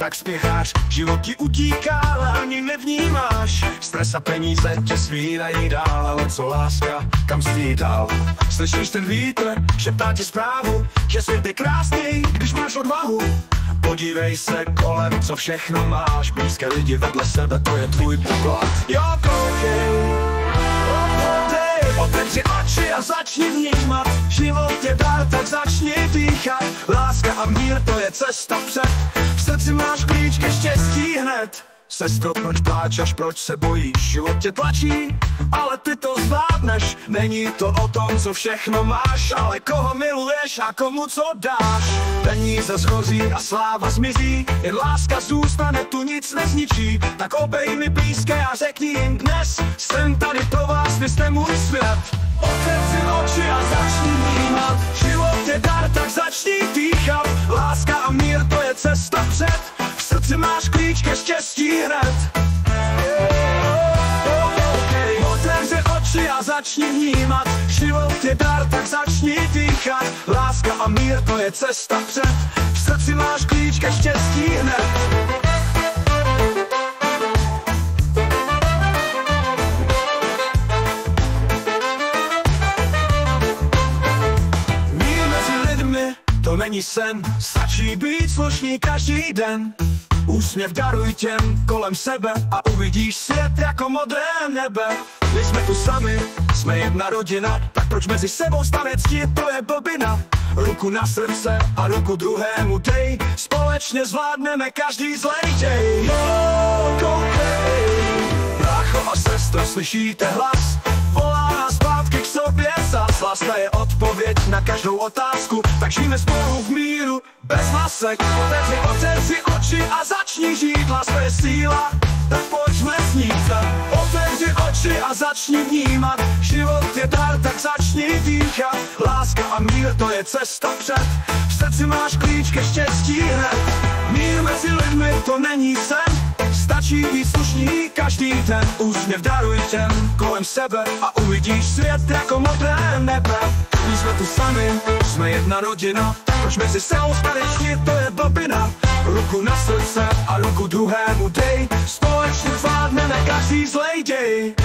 tak spěcháš, život ti utíká, ale ani nevnímáš. Stres a peníze tě svírají dál, ale co láska, kam jsi dál? Slyšíš ten vítr, šeptá ti zprávu, že svět je krásný, když máš odvahu. Podívej se kolem, co všechno máš, blízké lidi vedle sebe, to je tvůj poklad. Jo, koukej, otevři oči a začni vnímat. Život je dar, tak začni dýchat. Láska a mír, to je cesta před. V srdci máš klíč ke štěstí hned. Sestro, proč pláčeš, proč se bojíš? Život tě tlačí, ale ty to zvládneš. Není to o tom, co všechno máš, ale koho miluješ a komu co dáš. Peníze schoří a sláva zmizí, jen láska zůstane, tu nic nezničí. Tak obejmi blízké a řekni jim dnes, jsem tady pro vás, vy jste můj svět. Otevři oči a začni vnímat. Život je dar, tak začni dýchat. Láska a mír, to je cesta před. V srdci máš klíč ke štěstí hned. Otevři oči a začni vnímat. Život je dar, tak začni dýchat. Láska a mír, to je cesta před. V srdci máš klíč ke štěstí hned. To není sen, stačí být slušný každý den. Úsměv daruj těm kolem sebe a uvidíš svět jako modré nebe. Když jsme tu sami, jsme jedna rodina, tak proč mezi sebou stavět ctit, to je blbina. Ruku na srdce a ruku druhému dej, společně zvládneme každý zlej děj. Jo, koukej, brácho a sestro, slyšíte hlas? Volá nás zpátky k sobě zas. Láska je odpověď na každou otázku, tak žijeme spolu v míru, bez masek. Otevři oči a začni žít, láska je síla, tak pojďme snít. Otevři oči a začni vnímat. Život je dar, tak začni dýchat. Láska a mír, to je cesta před. V srdci máš klíč ke štěstí hned. Mír mezi lidmi, to není sen. Stačí být slušný každý den. Úsměv daruj těm kolem sebe a uvidíš svět jako modré nebe. Když jsme tu sami, jsme jedna rodina, proč mezi sebou společně, to je blbina. Ruku na srdce a ruku druhému dej, společně zvládneme každý zlej děj.